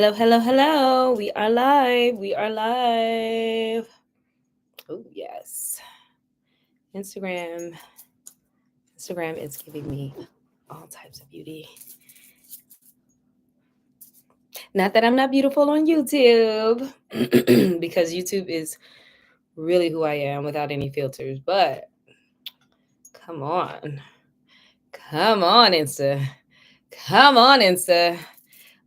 Hello, hello, hello. We are live. We are live. Oh, yes. Instagram. Instagram is giving me all types of beauty. Not that I'm not beautiful on YouTube, because YouTube is really who I am without any filters. But come on. Come on, Insta. Come on, Insta.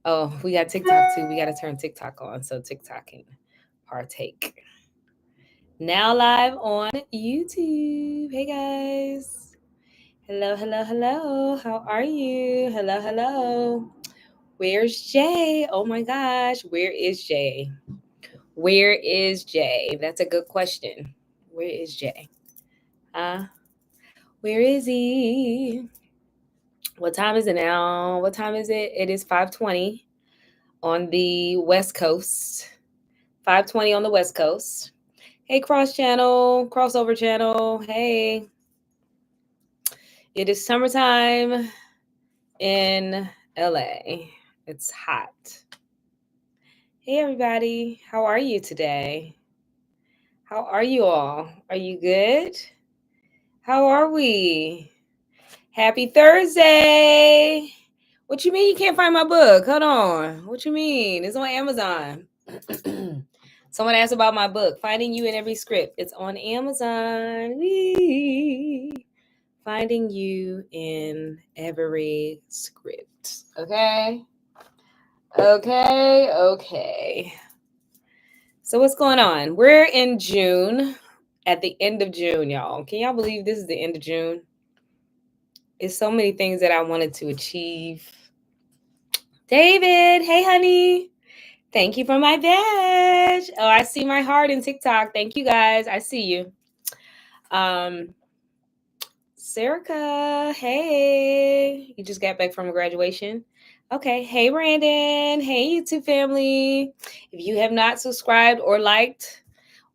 Oh, we got TikTok too. We got to turn TikTok on so TikTok can partake. Now live on YouTube. Hey guys. Hello, hello, hello. How are you? Hello, hello. Where's Jay? Oh my gosh. Where is Jay? Where is Jay? That's a good question. Where is Jay? Huh? Where is he? What time is it now? What time is it? It is 5:20 on the West Coast. 5:20 on the West Coast. Hey, cross channel, crossover channel. Hey, it is summertime in LA. It's hot. Hey, everybody. How are you today? How are you all? Are you good? How are we? Happy Thursday. What you mean you can't find my book? Hold on. What you mean? It's on Amazon. Someone asked about my book, Finding You in Every Script. It's on Amazon. Whee! Finding You in Every Script. Okay? Okay. So what's going on? We're in June, at the end of June, y'all. Can y'all believe this is the end of June? It's so many things that I wanted to achieve. David, hey honey. Thank you for my badge. Oh, I see my heart in TikTok. Thank you guys. I see you. Serica, hey. You just got back from graduation. Okay. Hey, Brandon. Hey, YouTube family. If you have not subscribed or liked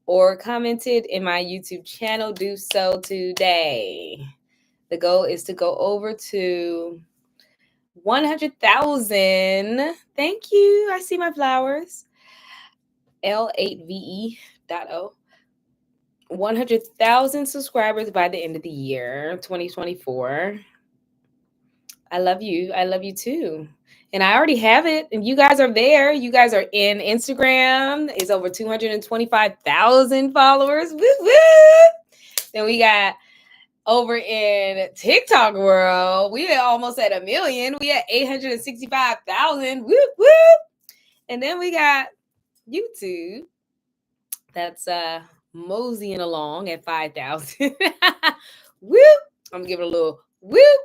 or commented in my YouTube channel, do so today. The goal is to go over to 100,000. Thank you. I see my flowers. L8VE.O. 100,000 subscribers by the end of the year, 2024. I love you. I love you too. And I already have it. And you guys are there. You guys are in Instagram. It's over 225,000 followers. Woo woo. Then we got over in TikTok world. We are almost at 1 million. We at 865,000. Woo woo. And then we got YouTube. That's moseying along at 5,000. Woo. I'm giving a little woo.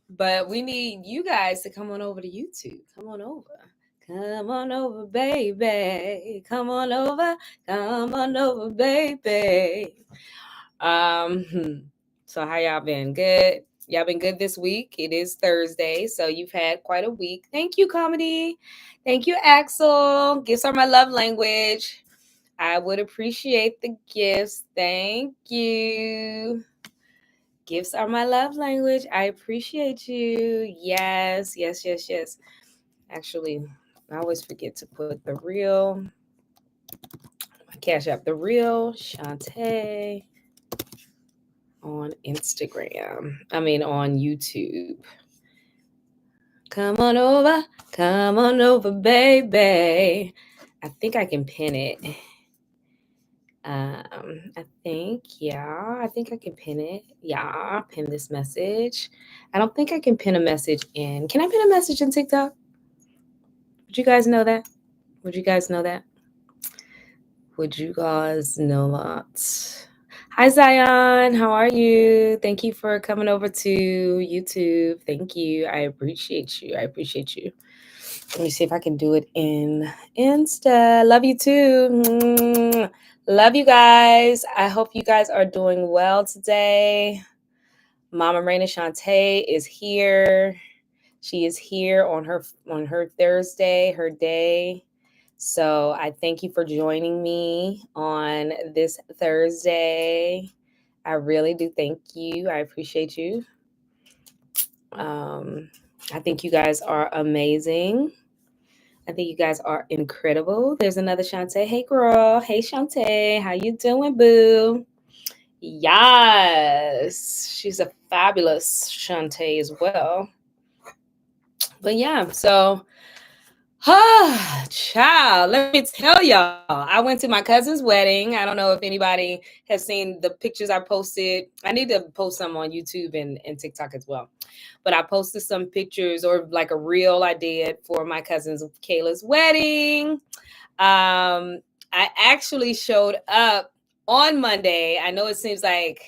But we need you guys to come on over to YouTube. Come on over. Come on over, baby. Come on over. Come on over, baby. So how y'all been? Good? Y'all been good this week? It is Thursday, so you've had quite a week. Thank you, comedy. Thank you, Axel. Gifts are my love language. I would appreciate the gifts. Thank you. Gifts are my love language. I appreciate you. Yes. Actually, I always forget to put the real Cash App, the real Shaunte on Instagram. On YouTube. Come on over, baby. I think I can pin it. I think I can pin it. Yeah, pin this message. I don't think I can pin a message in. Can I pin a message in TikTok? Would you guys know that? Would you guys know that? Hi, Zion. How are you? Thank you for coming over to YouTube. Thank you. I appreciate you. Let me see if I can do it in Insta. Love you too. Love you guys. I hope you guys are doing well today. Mama Reina Shaunte is here. She is here on her Thursday, her day. So I thank you for joining me on this Thursday. I really do thank you. I appreciate you. I think you guys are amazing. I think you guys are incredible. There's another Shaunte. Hey, girl. Hey, Shaunte. How you doing, boo? Yes, she's a fabulous Shaunte as well. But yeah, so child, let me tell y'all, I went to my cousin's wedding. I don't know if anybody has seen the pictures I posted. I need to post some on YouTube and TikTok as well. But I posted some pictures or like a reel I did for my cousin's Kayla's wedding. I actually showed up on Monday. I know it seems like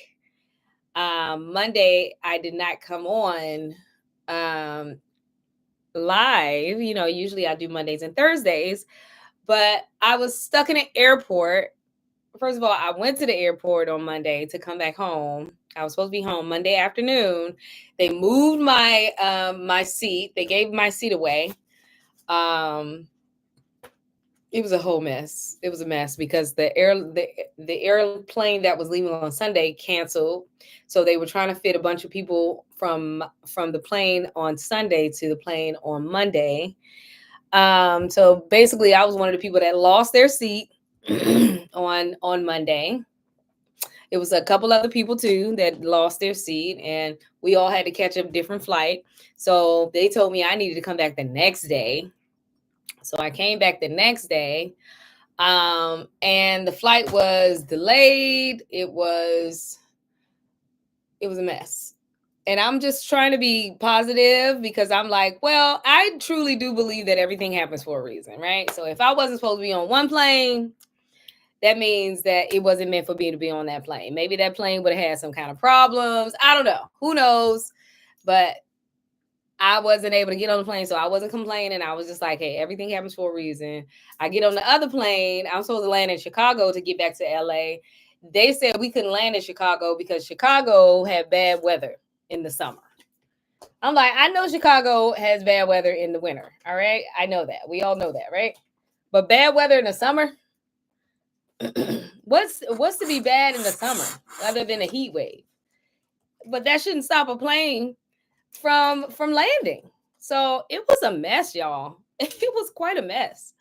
Monday I did not come on um, live. You know, usually I do Mondays and Thursdays, but I was stuck in an airport. First of all, I went to the airport on Monday to come back home. I was supposed to be home Monday afternoon. They moved my seat. They gave my seat away. Um, it was a whole mess. It was a mess because the airplane that was leaving on Sunday canceled. So they were trying to fit a bunch of people from the plane on Sunday to the plane on Monday. So basically, I was one of the people that lost their seat on Monday. It was a couple other people too that lost their seat, and we all had to catch a different flight. So they told me I needed to come back the next day. So I came back the next day, and the flight was delayed. It was a mess. And I'm just trying to be positive because I'm like, well, I truly do believe that everything happens for a reason, right? So if I wasn't supposed to be on one plane, that means that it wasn't meant for me to be on that plane. Maybe that plane would have had some kind of problems. I don't know. Who knows? But I wasn't able to get on the plane, so I wasn't complaining. I was just like, hey, everything happens for a reason. I get on the other plane. I'm supposed to land in Chicago to get back to LA. They said we couldn't land in Chicago because Chicago had bad weather in the summer. I'm like, I know Chicago has bad weather in the winter. All right. I know that. We all know that, right? But bad weather in the summer, what's to be bad in the summer other than a heat wave? But that shouldn't stop a plane from landing. So it was a mess, y'all. It was quite a mess.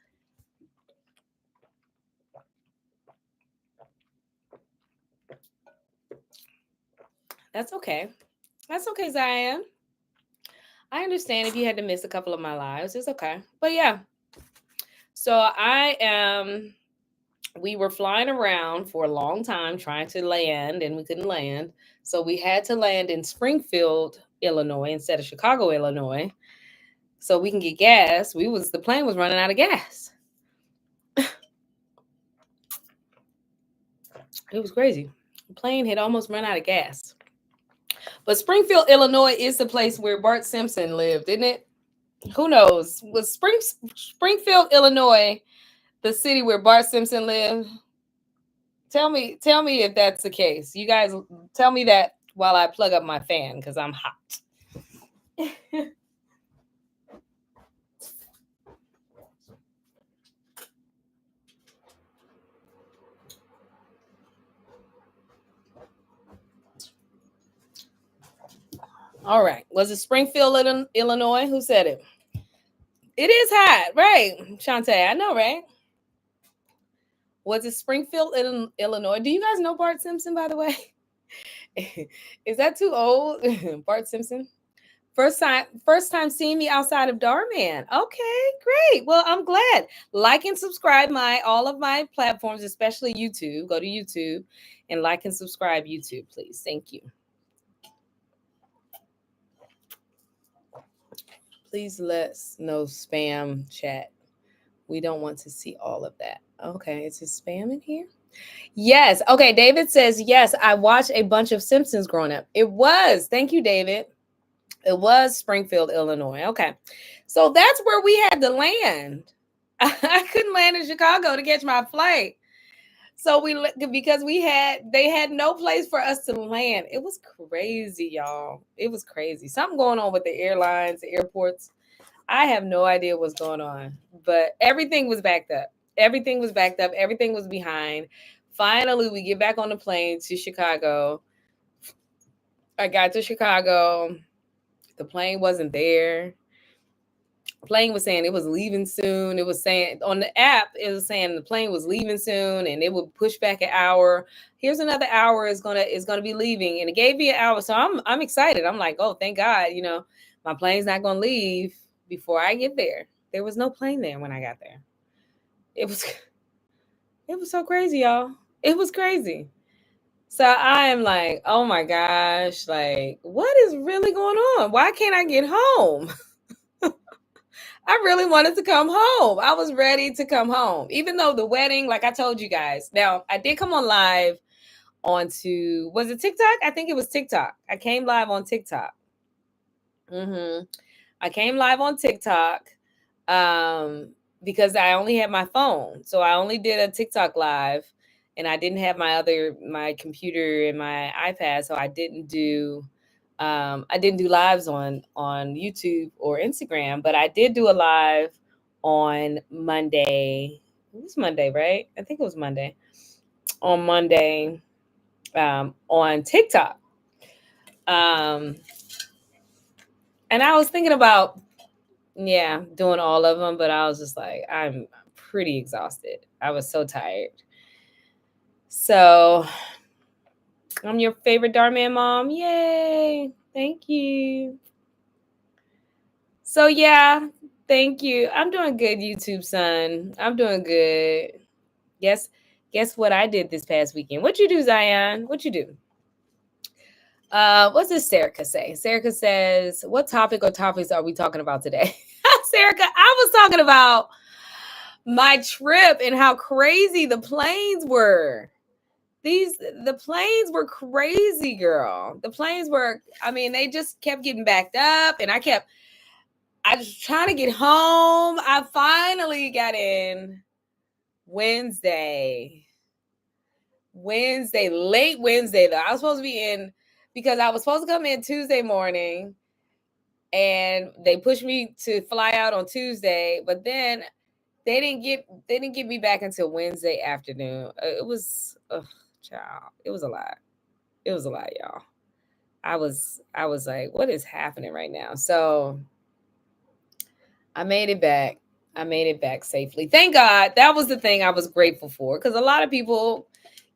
That's okay. That's okay, Zion. I understand if you had to miss a couple of my lives. It's okay. But yeah. So I am we were flying around for a long time trying to land and we couldn't land. So we had to land in Springfield, Illinois instead of Chicago, Illinois. So we can get gas. The plane was running out of gas. It was crazy. The plane had almost run out of gas. But Springfield, Illinois is the place where Bart Simpson lived, isn't it? Who knows? Was Springfield, Illinois, the city where Bart Simpson lived? Tell me if that's the case. You guys tell me that while I plug up my fan because I'm hot. All right. Was it Springfield, Illinois? Who said it? It is hot, right? Shaunte, I know, right? Was it Springfield, Illinois? Do you guys know Bart Simpson, by the way? Is that too old? Bart Simpson? First time seeing me outside of Darman. Okay, great. Well, I'm glad. Like and subscribe my all of my platforms, especially YouTube. Go to YouTube and like and subscribe YouTube, please. Thank you. Please let's no spam chat. We don't want to see all of that. Okay, is it spam in here? Yes. Okay, David says, yes, I watched a bunch of Simpsons growing up. It was. Thank you, David. It was Springfield, Illinois. Okay. So that's where we had to land. I couldn't land in Chicago to catch my flight. So because they had no place for us to land. It was crazy, y'all. It was crazy. Something going on with the airlines, the airports. I have no idea what's going on, but everything was backed up. Everything was backed up. Everything was behind. Finally, we get back on the plane to Chicago. I got to Chicago. The plane wasn't there. Plane was saying it was leaving soon. It was saying on the app, it was saying the plane was leaving soon and it would push back an hour. Here's another hour is gonna be leaving. And it gave me an hour. So I'm excited. I'm like, oh, thank God, my plane's not gonna leave before I get there. There was no plane there when I got there. It was it was so crazy, y'all. It was crazy. So I am like, oh my gosh, like, what is really going on? Why can't I get home? I really wanted to come home. I was ready to come home. Even though the wedding, like I told you guys. Now, I did come on live onto, was it TikTok? I think it was TikTok. I came live on TikTok. I came live on TikTok um, because I only had my phone. So I only did a TikTok live and I didn't have my computer and my iPad. So I didn't do lives on YouTube or Instagram, but I did do a live on Monday. It was Monday, right? I think it was Monday. On Monday, on TikTok. Um, and I was thinking about, yeah, doing all of them, but I was just like, I'm pretty exhausted. I was so tired. So I'm your favorite Darman mom. Yay. Thank you. So yeah, thank you. I'm doing good, YouTube son. I'm doing good. Guess what I did this past weekend? What you do, Zion? What you do? What's this Serica say? Serica says, what topic or topics are we talking about today? Serica, I was talking about my trip and how crazy the planes were. The planes were crazy, girl. The planes were, I mean, they just kept getting backed up and I was trying to get home. I finally got in Wednesday, late Wednesday though. I was supposed to be in because I was supposed to come in Tuesday morning and they pushed me to fly out on Tuesday, but then they didn't get me back until Wednesday afternoon. It was child. It was a lot. It was a lot, y'all. I was like, what is happening right now? So I made it back. I made it back safely. Thank God. That was the thing I was grateful for. Because a lot of people,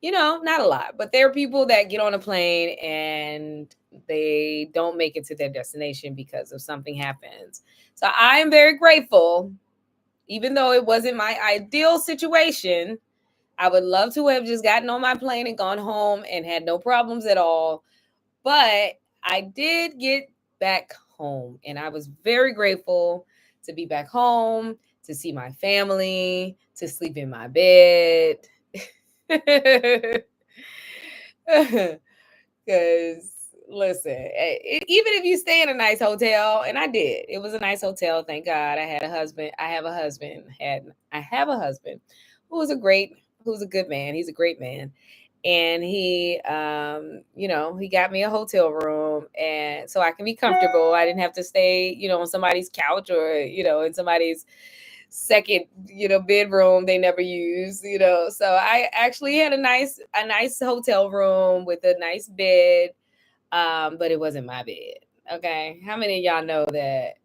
not a lot, but there are people that get on a plane and they don't make it to their destination because of something happens. So I am very grateful, even though it wasn't my ideal situation. I would love to have just gotten on my plane and gone home and had no problems at all. But I did get back home and I was very grateful to be back home, to see my family, to sleep in my bed. Because listen, even if you stay in a nice hotel, and I did, it was a nice hotel. Thank God. I had a husband. I have a husband. I have a husband who's a good man. He's a great man. And he he got me a hotel room and so I can be comfortable. I didn't have to stay, on somebody's couch or, in somebody's second, bedroom they never use, So I actually had a nice hotel room with a nice bed. But it wasn't my bed. Okay. How many of y'all know that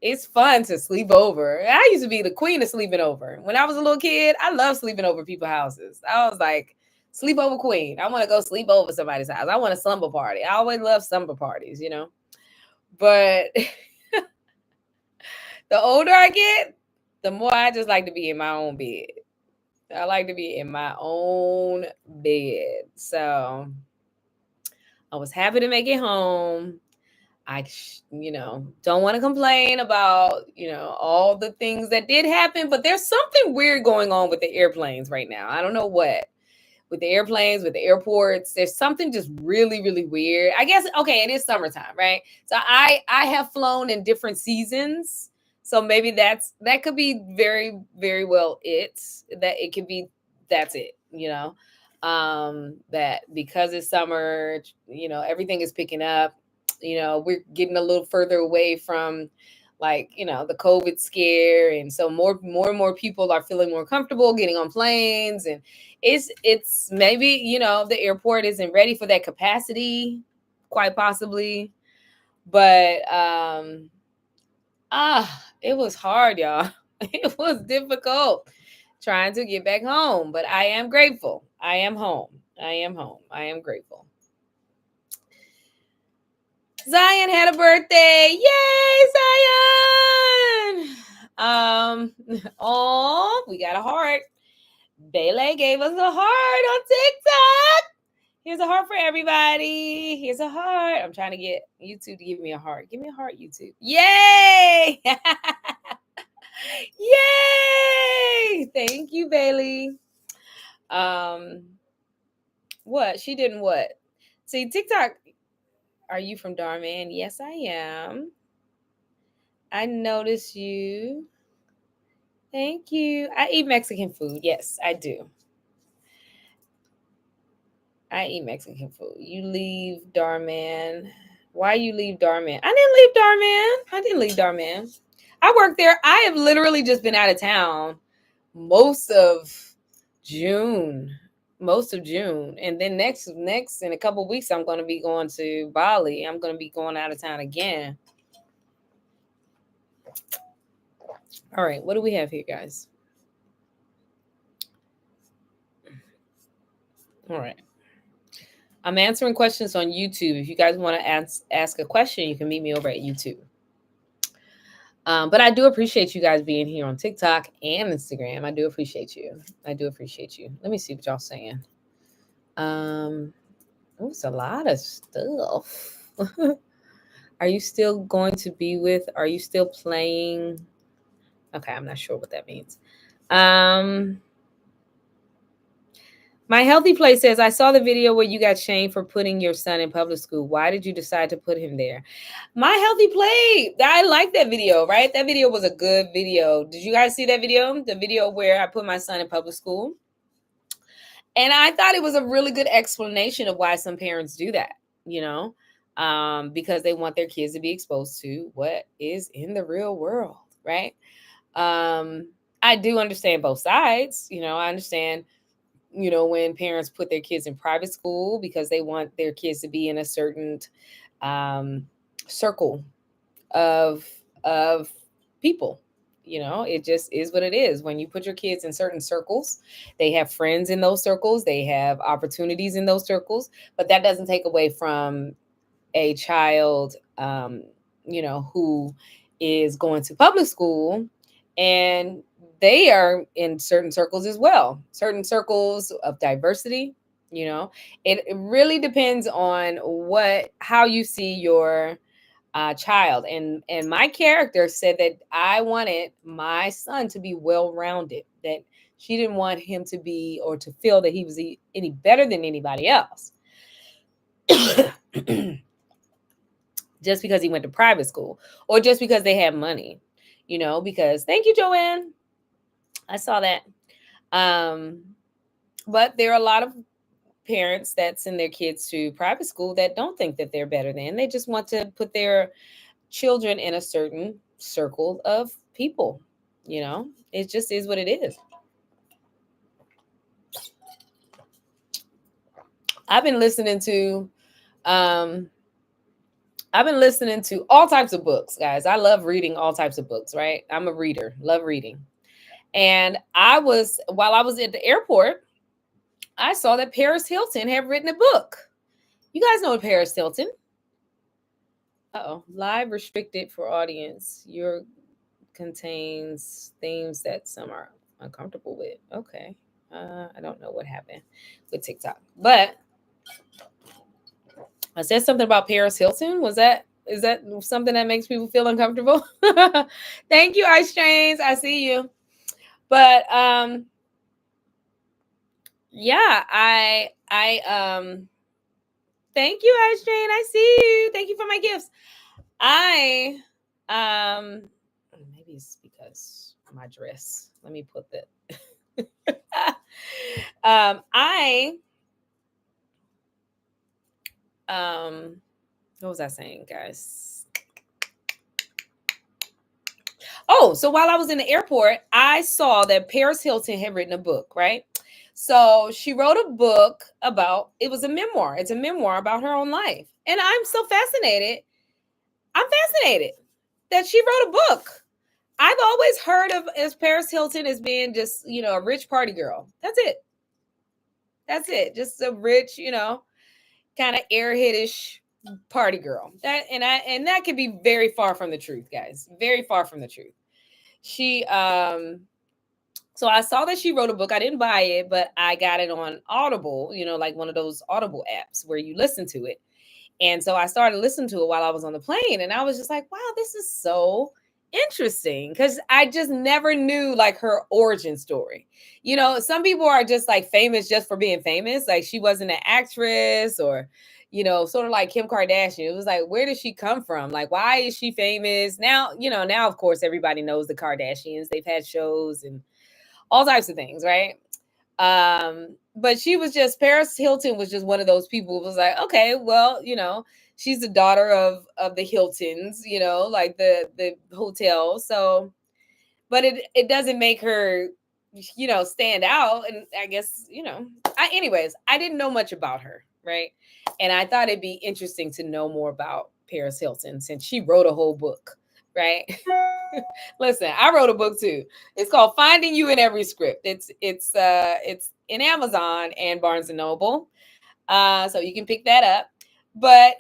it's fun to sleep over? I used to be the queen of sleeping over. When I was a little kid, I loved sleeping over people's houses. I was like, sleepover queen. I want to go sleep over somebody's house. I want a slumber party. I always love slumber parties, But the older I get, the more I just like to be in my own bed. I like to be in my own bed. So I was happy to make it home. I, don't want to complain about, all the things that did happen, but there's something weird going on with the airplanes right now. I don't know what. With the airplanes, with the airports, there's something just really, really weird. I guess, okay, it is summertime, right? So I have flown in different seasons. So maybe that could be very, very well it could be, that's it, that because it's summer, everything is picking up, we're getting a little further away from the COVID scare. And so more and more people are feeling more comfortable getting on planes. And it's maybe, the airport isn't ready for that capacity, quite possibly. But it was hard, y'all. It was difficult trying to get back home, but I am grateful. I am home. I am home. I am grateful. Zion had a birthday. Yay, Zion! Oh, we got a heart. Bailey gave us a heart on TikTok. Here's a heart for everybody. Here's a heart. I'm trying to get YouTube to give me a heart. Give me a heart, YouTube. Yay! Yay! Thank you, Bailey. What? She didn't what? See, TikTok. Are you from Darman? Yes, I am. I notice you. Thank you. I eat Mexican food. Yes, I do. I eat Mexican food. You leave Darman. Why you leave Darman? I didn't leave Darman. I didn't leave Darman. I work there. I have literally just been out of town most of June. Most of June. And then next in a couple of weeks I'm going to be going to Bali. I'm going to be going out of town again. All right, what do we have here, guys? All right. I'm answering questions on YouTube. If you guys want to ask a question, you can meet me over at YouTube. But I do appreciate you guys being here on TikTok and Instagram. I do appreciate you. I do appreciate you. Let me see what y'all saying. It's a lot of stuff. Are you still going to be with? Are you still playing? Okay, I'm not sure what that means. My healthy place says, I saw the video where you got shamed for putting your son in public school. Why did you decide to put him there? My healthy play. I like that video, right? That video was a good video. Did you guys see that video? The video where I put my son in public school. And I thought it was a really good explanation of why some parents do that, because they want their kids to be exposed to what is in the real world, right? I do understand both sides. I understand when parents put their kids in private school because they want their kids to be in a certain circle of people. It just is what it is. When you put your kids in certain circles, they have friends in those circles, they have opportunities in those circles, but that doesn't take away from a child, who is going to public school, and they are in certain circles as well, certain circles of diversity. It really depends on how you see your child. And my character said that I wanted my son to be well-rounded, that she didn't want him to be or to feel that he was any better than anybody else. Just because he went to private school or just because they have money, because thank you, Joanne. I saw that. But there are a lot of parents that send their kids to private school that don't think that they're better than. They just want to put their children in a certain circle of people. It just is what it is. I've been listening to all types of books, guys. I love reading all types of books, right? I'm a reader, love reading. And while I was at the airport, I saw that Paris Hilton had written a book. You guys know Paris Hilton. Live restricted for audience. Your contains themes that some are uncomfortable with. Okay. I don't know what happened with TikTok, but I said something about Paris Hilton. Is that something that makes people feel uncomfortable? Thank you, Ice Trains. I see you. But yeah, I thank you, Ice Train. I see you. Thank you for my gifts. Maybe it's because my dress. Let me put that. What was I saying, guys? Oh, so while I was in the airport, I saw that Paris Hilton had written a book, right? So she wrote a book it was a memoir. It's a memoir about her own life. And I'm so fascinated I'm fascinated that she wrote a book. I've always heard of as Paris Hilton as being just, a rich party girl. That's it. That's it. Just a rich, kind of airheadish party girl. That could be very far from the truth, guys. Very far from the truth. She so I saw that she wrote a book. I didn't buy it, but I got it on Audible, like one of those Audible apps where you listen to it. And so I started listening to it while I was on the plane. And I was just like, wow, this is so interesting. Cause I just never knew like her origin story. Some people are just like famous just for being famous. Like she wasn't an actress or, sort of like Kim Kardashian. It was like, where did she come from? Like, why is she famous? Now, of course, everybody knows the Kardashians. They've had shows and all types of things, right? But she was just Paris Hilton was just one of those people who was like, okay, well, she's the daughter of the Hiltons, like the hotel. So, but it doesn't make her, stand out. And I guess, anyways, I didn't know much about her, right? And I thought it'd be interesting to know more about Paris Hilton since she wrote a whole book, right? Listen, I wrote a book too. It's called Finding You in Every Script. It's in Amazon and Barnes and Noble. So you can pick that up. But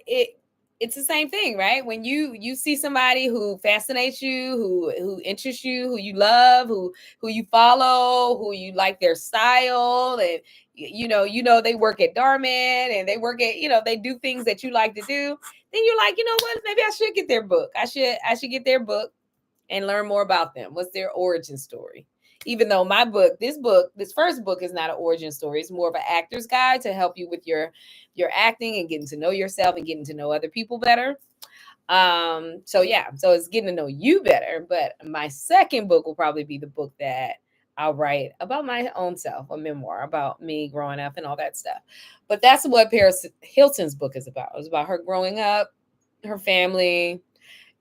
it's the same thing, right? When you see somebody who fascinates you, who interests you, who you love, who you follow, who you like their style, and they work at Darman and they work at, they do things that you like to do, then you're like, you know what, maybe I should get their book. I should get their book and learn more about them. What's their origin story? Even though this first book is not an origin story, it's more of an actor's guide to help you with your acting and getting to know yourself and getting to know other people better. So yeah, so it's getting to know you better. But my second book will probably be the book that I'll write about my own self, a memoir about me growing up and all that stuff. But that's what Paris Hilton's book is about. It's about her growing up, her family.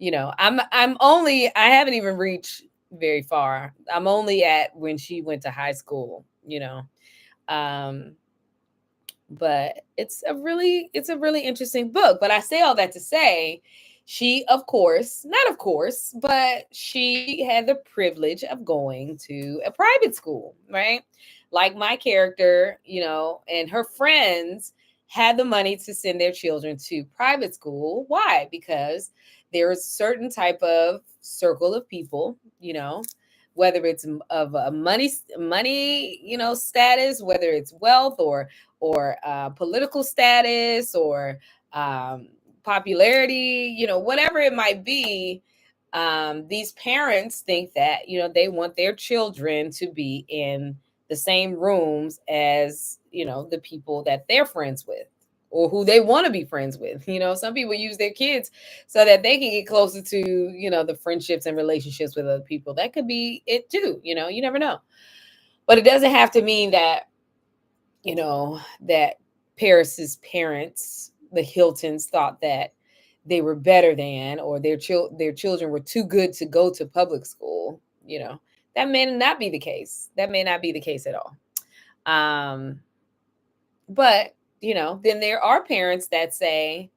I haven't even reached very far. I'm only at when she went to high school, um but it's a really interesting book. But I say all that to say, she, of course, not of course, but she had the privilege of going to a private school, right? Like my character, and her friends had the money to send their children to private school. Why? Because there's a certain type of circle of people, whether it's of a money, status, whether it's wealth or political status or popularity, whatever it might be. These parents think that, they want their children to be in the same rooms as, the people that they're friends with or who they want to be friends with. Some people use their kids so that they can get closer to, the friendships and relationships with other people. That could be it too. You never know. But it doesn't have to mean that Paris's parents, the Hiltons, thought that they were better than, or their children were too good to go to public school. That may not be the case. That may not be the case at all. Um, but then there are parents that say,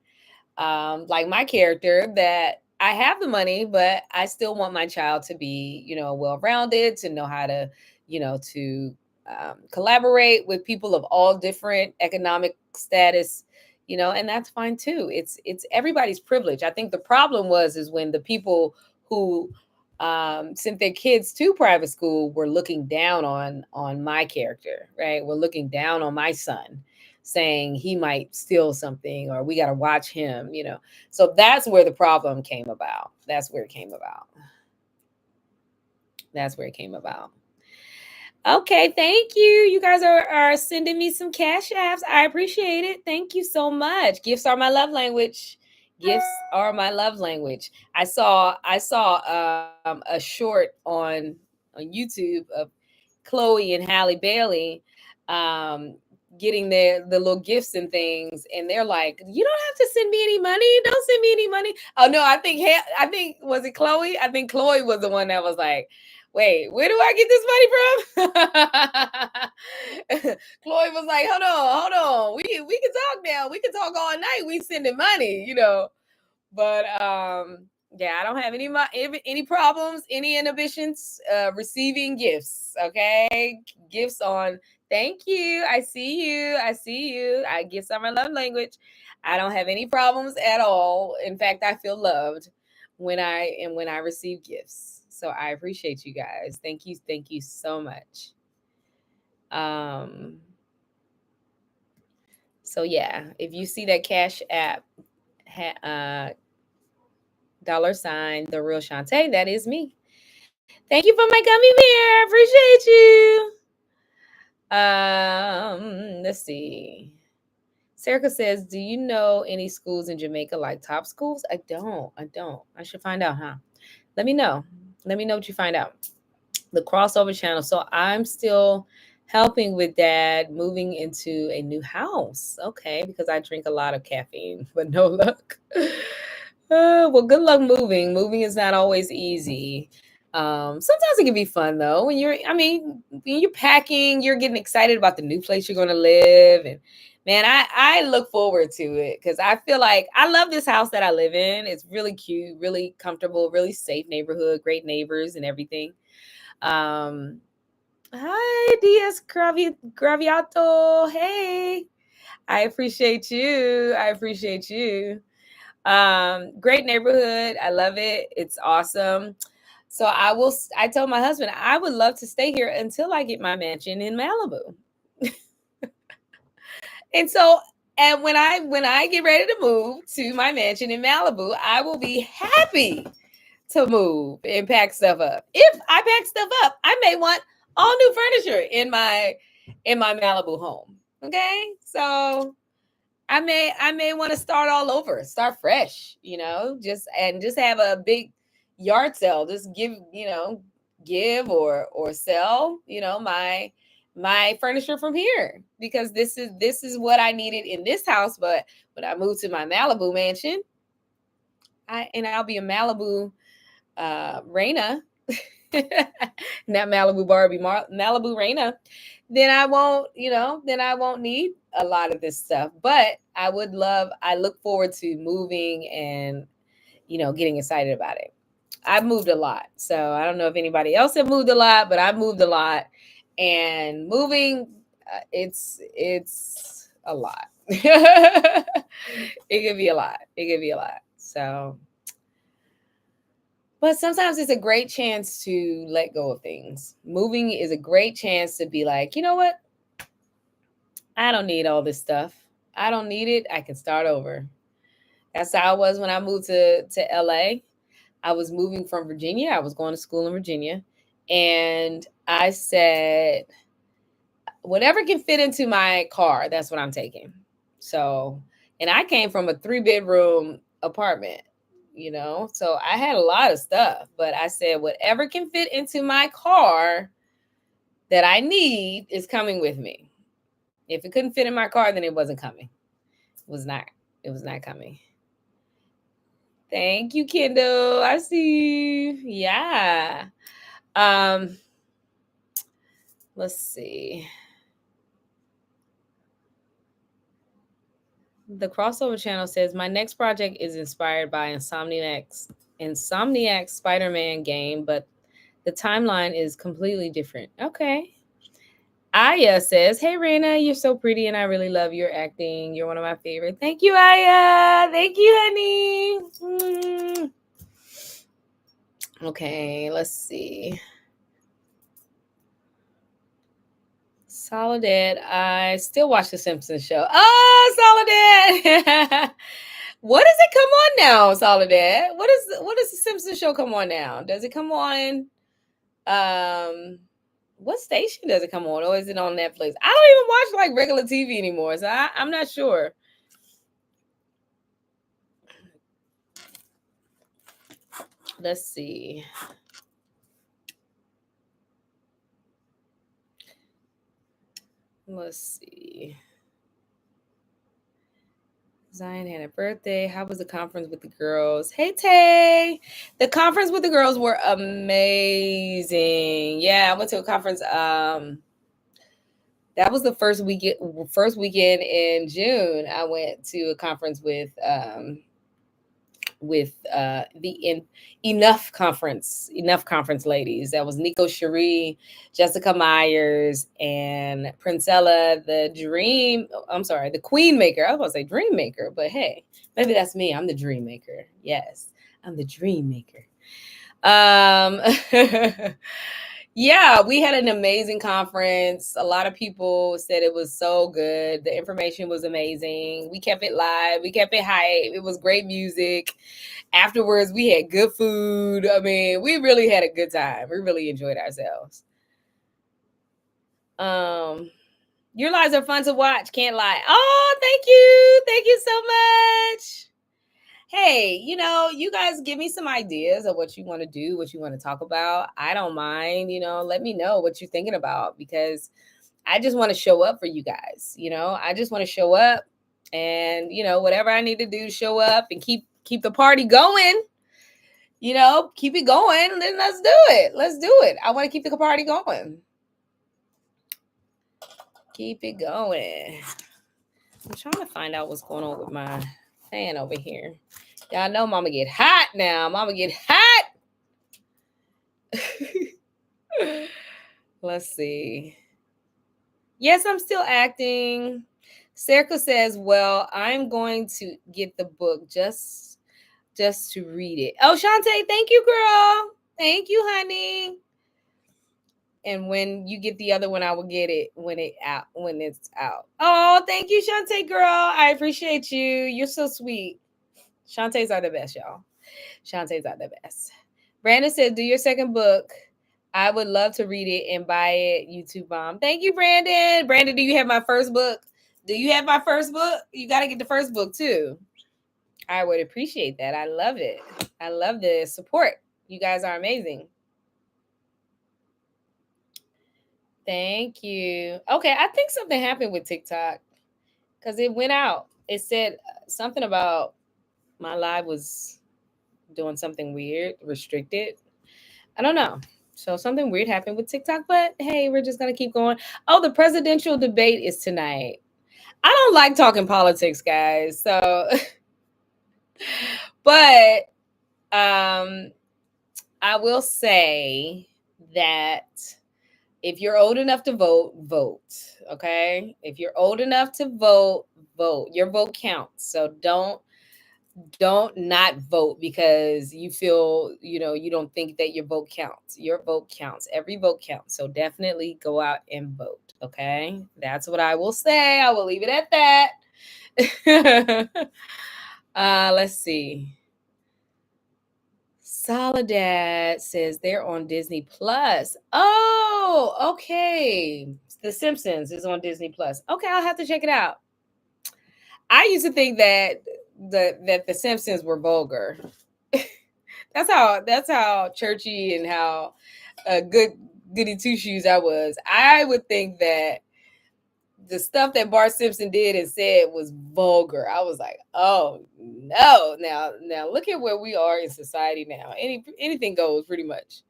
like my character, that I have the money, but I still want my child to be, well rounded, to know how to, to collaborate with people of all different economic status, and that's fine too. It's everybody's privilege. I think the problem is when the people who sent their kids to private school were looking down on my character, right? We're looking down on my son, saying he might steal something or we got to watch him, so that's where the problem came about. That's where it came about. Okay, thank you. You guys are sending me some cash apps. I appreciate it. Thank you so much. Gifts are my love language. Gifts are my love language. I saw a short on YouTube of Chloe and Halle Bailey um getting the little gifts and things, and they're like, you don't have to send me any money, don't send me any money. Oh no, I think was it Chloe? I think Chloe was the one that was like, wait, where do I get this money from? Chloe was like, hold on, we can talk now, we can talk all night, we sending money. But yeah, I don't have any problems, any inhibitions receiving gifts. Okay, gifts on. Thank you. I see you. I see you. I gifts are my love language. I don't have any problems at all. In fact, I feel loved when I receive gifts. So I appreciate you guys. Thank you. Thank you so much. Um. So yeah, if you see that Cash App $sign the real Shaunte. That is me. Thank you for my gummy bear. Appreciate you. Let's see. Serica says, "Do you know any schools in Jamaica like top schools?" I don't. I don't. I should find out, huh? Let me know. Let me know what you find out. The crossover channel. So I'm still helping with dad moving into a new house. Okay, because I drink a lot of caffeine, but no luck. Well, good luck moving. Moving is not always easy. Sometimes it can be fun though. When you're packing, you're getting excited about the new place you're going to live, and man, I look forward to it because I feel like I love this house that I live in. It's really cute, really comfortable, really safe neighborhood, great neighbors, and everything. Um, Hi, DS Graviato. Hey, I appreciate you. I appreciate you. Great neighborhood. I love it. It's awesome. So I told my husband I would love to stay here until I get my mansion in Malibu. And so and when I get ready to move to my mansion in Malibu, I will be happy to move and pack stuff up. If I pack stuff up, I may want all new furniture in my Malibu home. Okay? So I may want to start all over, start fresh, just have a big yard sale. Just give or sell, my furniture from here because this is what I needed in this house. But when I move to my Malibu mansion, I'll be a Malibu Reina, not Malibu Barbie, Malibu Reina, then I won't need a lot of this stuff. But I look forward to moving and, getting excited about it. I've moved a lot. So I don't know if anybody else have moved a lot, but I've moved a lot. And moving, it's a lot. It could be a lot. It could be a lot. So but sometimes it's a great chance to let go of things. Moving is a great chance to be like, you know what? I don't need all this stuff. I don't need it. I can start over. That's how I was when I moved to LA. I was moving from Virginia. I was going to school in Virginia. And I said, whatever can fit into my car, that's what I'm taking. So, and I came from a 3-bedroom apartment, so I had a lot of stuff, but I said, whatever can fit into my car that I need is coming with me. If it couldn't fit in my car, then it wasn't coming. It was not coming. Thank you, Kendall. I see you. Yeah. Um, let's see. The crossover channel says my next project is inspired by Insomniac's Spider-Man game, but the timeline is completely different. Okay. Aya says, "Hey Reina, you're so pretty and I really love your acting. You're one of my favorite." Thank you, Aya. Thank you, honey. Okay, let's see. Soledad, I still watch The Simpsons show. Oh, Soledad. What does it come on now, Soledad? What does The Simpsons show come on now? Does it come on what station does it come on? Or is it on Netflix? I don't even watch like regular TV anymore, so I'm not sure. Let's see. Let's see. Zion had a birthday. How was the conference with the girls? Hey Tay. The conference with the girls were amazing. Yeah, I went to a conference. That was the first weekend in June. I went to a conference with with enough conference ladies. That was Nico Cherie, Jessica Myers, and Princella the Dream. I'm sorry, the Queen Maker. I was about to say Dream Maker, but hey, maybe that's me. I'm the Dream Maker. Yes, I'm the Dream Maker. Um, yeah, we had an amazing conference. A lot of people said it was so good. The information was amazing. We kept it live. We kept it hype. It was great music. Afterwards, we had good food. I mean, we really had a good time. We really enjoyed ourselves. Um, your lives are fun to watch. Can't lie. Oh, thank you. Thank you so much. Hey, you guys give me some ideas of what you want to do, what you want to talk about. I don't mind, let me know what you're thinking about because I just want to show up for you guys. I just want to show up and, whatever I need to do to show up and keep the party going, keep it going. Then let's do it. Let's do it. I want to keep the party going. Keep it going. I'm trying to find out what's going on with my fan over here. Y'all know mama get hot now. Mama get hot. Let's see. Yes, I'm still acting. Serka says, well, I'm going to get the book just to read it. Oh, Shaunte, thank you, girl. Thank you, honey. And when you get the other one, I will get it when it's out. Oh, thank you, Shaunte, girl. I appreciate you. You're so sweet. Shantaes are the best, y'all. Shantaes are the best. Brandon said, do your second book. I would love to read it and buy it. YouTube bomb. Thank you, Brandon. Brandon, do you have my first book? Do you have my first book? You got to get the first book too. I would appreciate that. I love it. I love the support. You guys are amazing. Thank you. Okay, I think something happened with TikTok because it went out. It said something about my live was doing something weird, restricted. I don't know. So something weird happened with TikTok, but hey, we're just gonna keep going. Oh, the presidential debate is tonight. I don't like talking politics, guys. So, but I will say that if you're old enough to vote, vote. Okay, if you're old enough to vote, vote. Your vote counts. So don't not vote because you feel you don't think that your vote counts. Your vote counts. Every vote counts. So definitely go out and vote. Okay, that's what I will say. I will leave it at that. Let's see. Soledad says they're on Disney Plus. Oh, okay. The Simpsons is on Disney Plus. Okay, I'll have to check it out. I used to think that the Simpsons were vulgar. That's how churchy and how goody two shoes I was. I would think that the stuff that Bart Simpson did and said was vulgar. I was like, oh no. Now look at where we are in society now. Anything goes pretty much.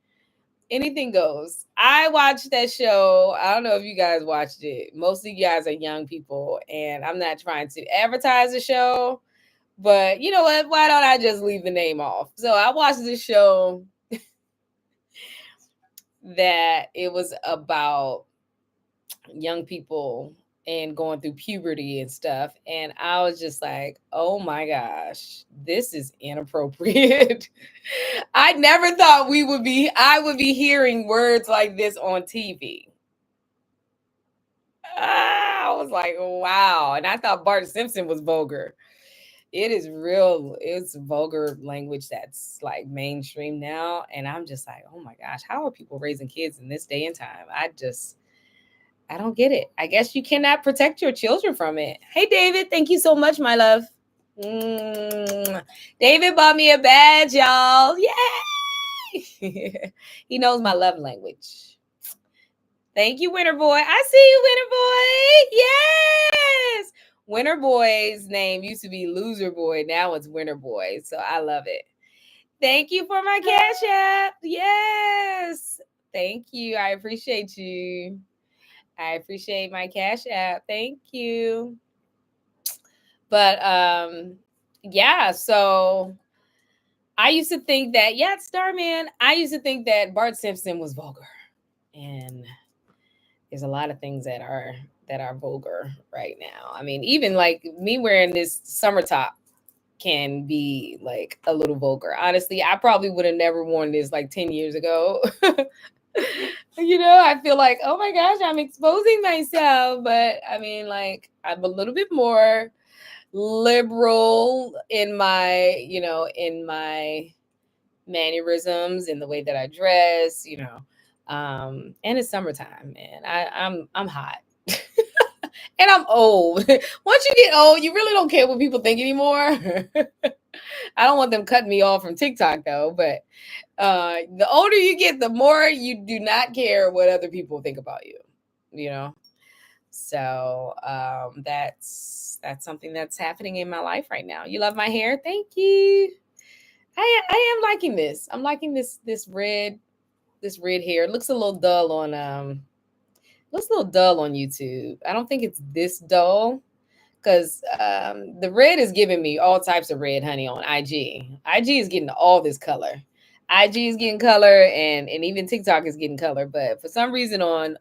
Anything goes. I watched that show. I don't know if you guys watched it. Most of you guys are young people, and I'm not trying to advertise the show. But you know what? Why don't I just leave the name off? So I watched this show that it was about young people and going through puberty and stuff. And I was just like, oh my gosh, this is inappropriate. I never thought I would be hearing words like this on TV. I was like, wow. And I thought Bart Simpson was vulgar. It's vulgar language that's like mainstream now. And I'm just like, oh my gosh, how are people raising kids in this day and time? I don't get it. I guess you cannot protect your children from it. Hey, David, thank you so much, my love. David bought me a badge, y'all. Yay! He knows my love language. Thank you, Winter Boy. I see you, Winter Boy. Yes. Winter Boy's name used to be Loser Boy. Now it's Winter Boy. So I love it. Thank you for my Cash App. Yes. Thank you. I appreciate you. I appreciate my Cash App. Thank you. But yeah, so I used to think that, yeah, Starman. I used to think that Bart Simpson was vulgar, and there's a lot of things that are vulgar right now. I mean, even like me wearing this summer top can be like a little vulgar. Honestly, I probably would have never worn this like 10 years ago. I feel like, oh my gosh, I'm exposing myself. But I mean, like, I'm a little bit more liberal in my mannerisms, in the way that I dress, and it's summertime, man. I'm hot. And I'm old. Once you get old, you really don't care what people think anymore. I don't want them cutting me off from TikTok though, but the older you get, the more you do not care what other people think about you. You know, so that's something that's happening in my life right now. You love my hair? Thank you. I am liking this. I'm liking this red hair. It looks a little dull on YouTube. I don't think it's this dull because the red is giving me all types of red, honey, on IG. IG is getting all this color. IG is getting color, and even TikTok is getting color. But for some reason on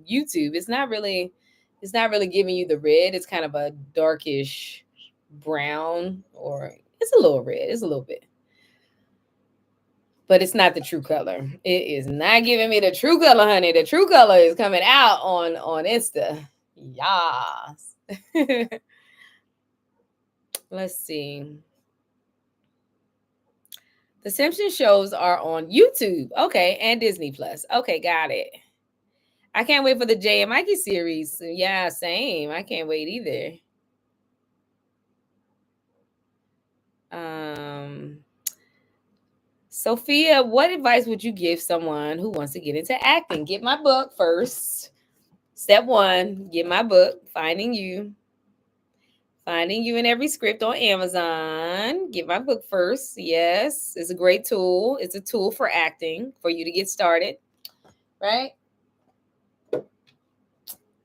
YouTube, it's not really giving you the red. It's kind of a darkish brown, or it's a little red. It's a little bit, but it's not the true color. It is not giving me the true color, honey. The true color is coming out on Insta. Yes. Let's see. The Simpsons shows are on YouTube. Okay, and Disney Plus. Okay, got it. I can't wait for the Jay and Mikey series. Yeah, same. I can't wait either. Um Sophia, what advice would you give someone who wants to get into acting? Get my book first. Step one, get my book, Finding You. Finding You in Every Script on Amazon. Get my book first. Yes, it's a great tool. It's a tool for acting for you to get started, right?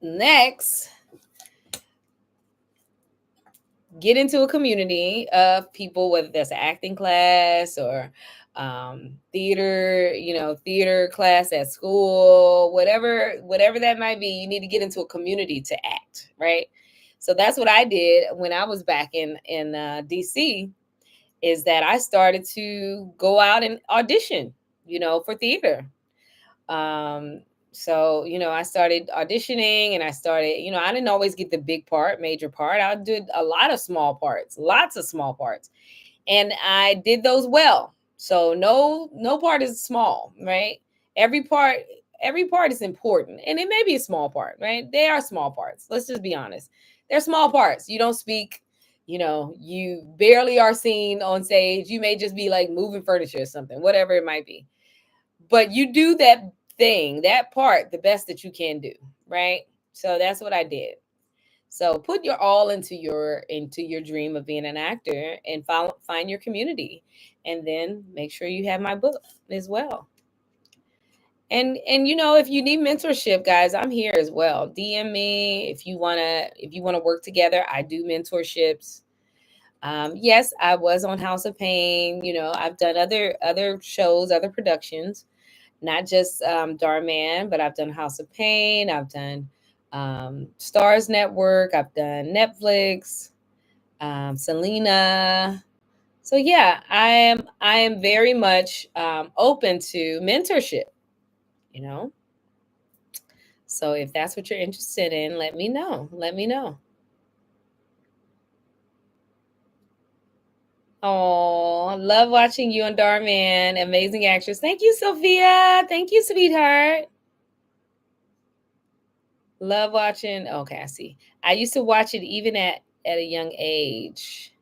Next, get into a community of people, whether that's an acting class or theater class at school, whatever that might be. You need to get into a community to act, right? So that's what I did when I was back in DC. Is that I started to go out and audition, for theater. Um, so I started auditioning, and I started, I didn't always get the big part, major part. I did a lot of small parts, lots of small parts. And I did those well. So no part is small, right? Every part, every part is important. And it may be a small part, right? They are small parts. Let's just be honest. They're small parts. You don't speak, you barely are seen on stage. You may just be like moving furniture or something, whatever it might be. But you do that thing, that part, the best that you can do, right? So that's what I did. So put your all into your dream of being an actor, and find your community, and then make sure you have my book as well. And if you need mentorship, guys, I'm here as well. DM me if you wanna work together. I do mentorships. Yes, I was on House of Pain. I've done other shows, other productions, not just Darman, but I've done House of Pain. I've done Stars Network. I've done Netflix, Selena. So yeah, I am very much open to mentorship. You know, so if that's what you're interested in, let me know. Let me know. Oh, love watching you and Darman. Amazing actress. Thank you, Sophia. Thank you, sweetheart. Love watching. Okay, I see. I used to watch it even at a young age.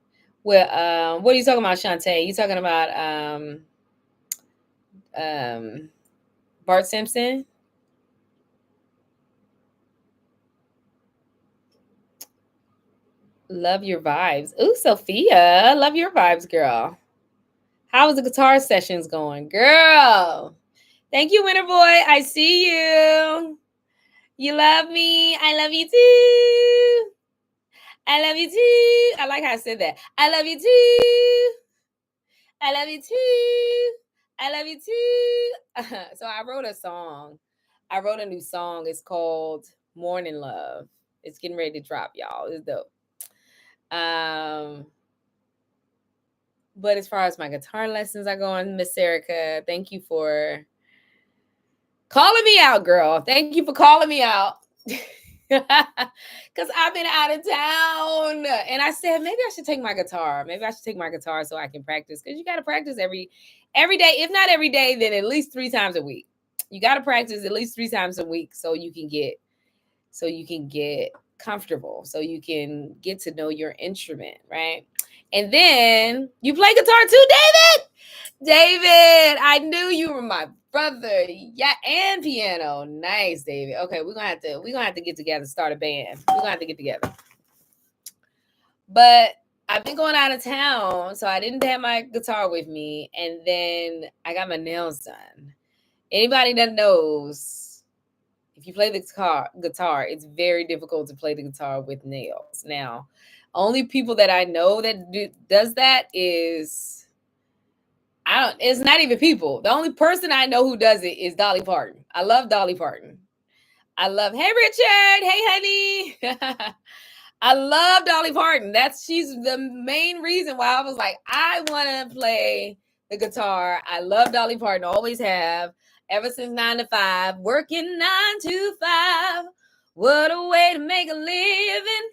Well, what are you talking about, Shaunte? You talking about um, Bart Simpson? Love your vibes. Ooh, Sophia, love your vibes, girl. How was the guitar sessions going, girl? Thank you, Winter Boy. I see you. You love me. I love you too. I love you too. I like how I said that. I love you too. I love you too. I love you too. So I wrote a song. I wrote a new song. It's called Morning Love. It's getting ready to drop, y'all. It's dope. But as far as my guitar lessons are going, Miss Erica, thank you for calling me out, girl. Thank you for calling me out. Because I've been out of town. And I said, maybe I should take my guitar. Maybe I should take my guitar so I can practice. Because you got to practice every day. If not every day, then at least 3 times a week. You got to practice at least 3 times a week so you can get comfortable, so you can get to know your instrument, right? And then you play guitar too, David. David, I knew you were my brother. Yeah, and piano. Nice, David. Okay, we're gonna have to get together, start a band. We're gonna have to get together. But I've been going out of town, so I didn't have my guitar with me, and then I got my nails done. Anybody that knows, if you play the guitar, it's very difficult to play the guitar with nails. Now, only people that I know that does that is it's not even people. The only person I know who does it is Dolly Parton. I love Dolly Parton. Hey Richard, hey honey. I love Dolly Parton. She's the main reason why I was like, I want to play the guitar. I love Dolly Parton, always have, ever since 9 to 5, working 9 to 5. What a way to make a living.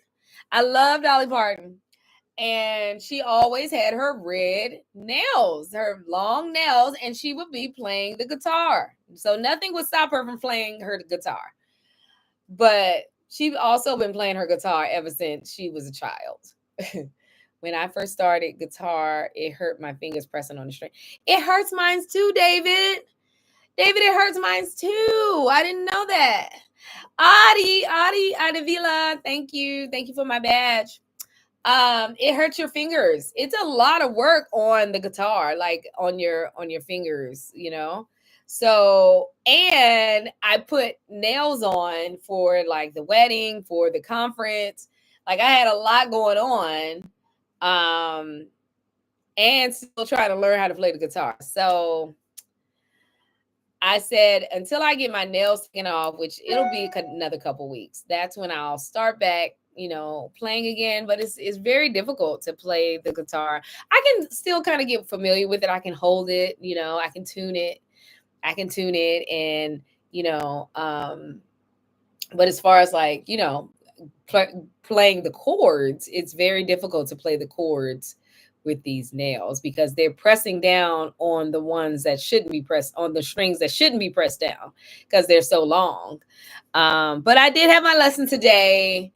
I love Dolly Parton. And she always had her red nails, her long nails, and she would be playing the guitar. So nothing would stop her from playing her guitar. But she's also been playing her guitar ever since she was a child. When I first started guitar, it hurt my fingers pressing on the string. It hurts mine too, David. David, it hurts mine too. I didn't know that. Adi Adavila, thank you. Thank you for my badge. It hurts your fingers. It's a lot of work on the guitar, like on your fingers, you know. So, and I put nails on for like the wedding, for the conference. Like I had a lot going on. And still trying to learn how to play the guitar. So I said, until I get my nails taken off, which it'll be another couple weeks, that's when I'll start back, playing again. But it's very difficult to play the guitar. I can still kind of get familiar with it. I can hold it, I can tune it. And, but as far as like, playing the chords, it's very difficult to play the chords with these nails because they're pressing down on the ones that shouldn't be pressed, on the strings that shouldn't be pressed down because they're so long. But I did have my lesson today.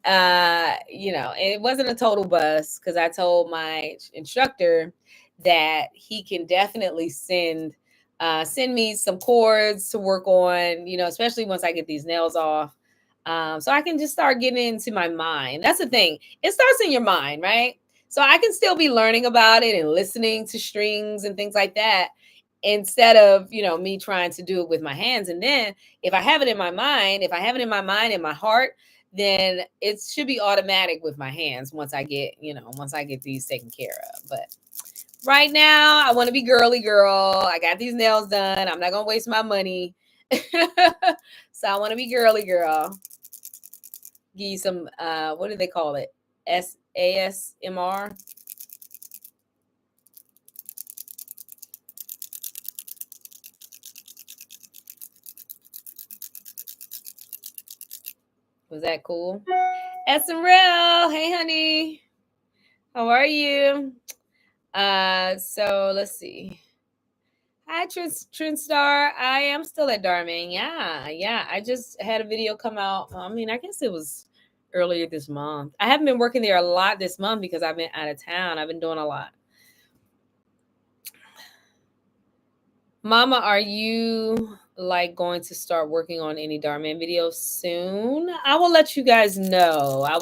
It wasn't a total bust because I told my instructor that he can definitely send me some chords to work on, especially once I get these nails off. So I can just start getting into my mind. That's the thing. It starts in your mind, right? So I can still be learning about it and listening to strings and things like that instead of, me trying to do it with my hands. And then if I have it in my mind, in my heart, then it should be automatic with my hands once I get these taken care of. But right now, I want to be girly girl. I got these nails done. I'm not going to waste my money. So I want to be girly girl. Give you some, what do they call it? ASMR. Was that cool? SMRL, hey honey. How are you? So let's see. Hi, Trinstar. I am still at Darman. Yeah. I just had a video come out. I guess it was earlier this month. I haven't been working there a lot this month because I've been out of town. I've been doing a lot. Mama, are you like going to start working on any Darman videos soon? I will let you guys know. I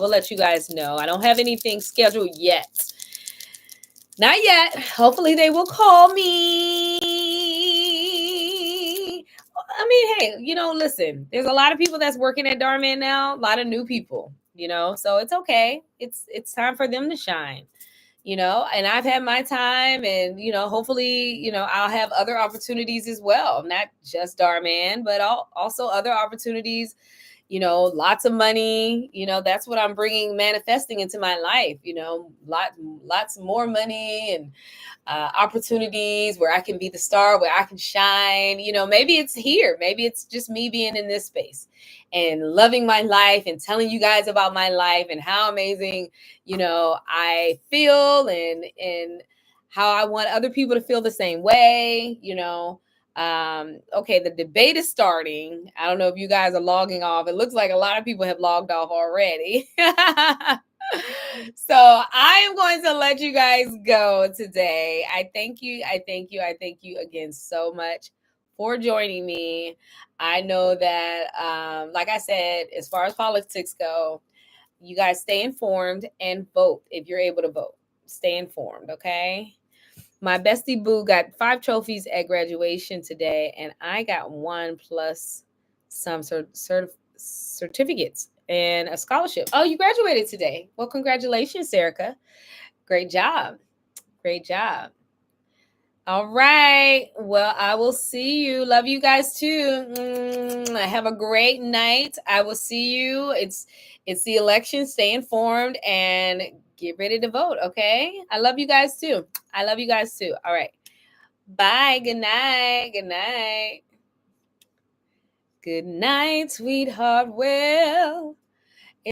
don't have anything scheduled yet. Not yet. Hopefully they will call me. Hey, listen, there's a lot of people that's working at Darman now, a lot of new people, so it's okay. It's time for them to shine. and I've had my time, and hopefully, I'll have other opportunities as well, not just Darman, but also other opportunities, lots of money, that's what I'm bringing, manifesting into my life, lots more money, and opportunities where I can be the star, where I can shine. Maybe it's here. Maybe it's just me being in this space and loving my life and telling you guys about my life and how amazing, I feel, and how I want other people to feel the same way. Okay, the debate is starting. I don't know if you guys are logging off. It looks like a lot of people have logged off already. So I am going to let you guys go today. I thank you. I thank you. I thank you again so much for joining me. I know that, like I said, as far as politics go, you guys stay informed and vote if you're able to vote. Stay informed, okay? My bestie Boo got 5 trophies at graduation today, and I got 1 plus some certificates and a scholarship. Oh, you graduated today. Well, congratulations, Serica. Great job. Great job. All right. Well, I will see you. Love you guys too. Have a great night. I will see you. It's the election. Stay informed and get ready to vote. Okay. I love you guys too. I love you guys too. All right. Bye. Good night. Good night. Good night, sweetheart. Well.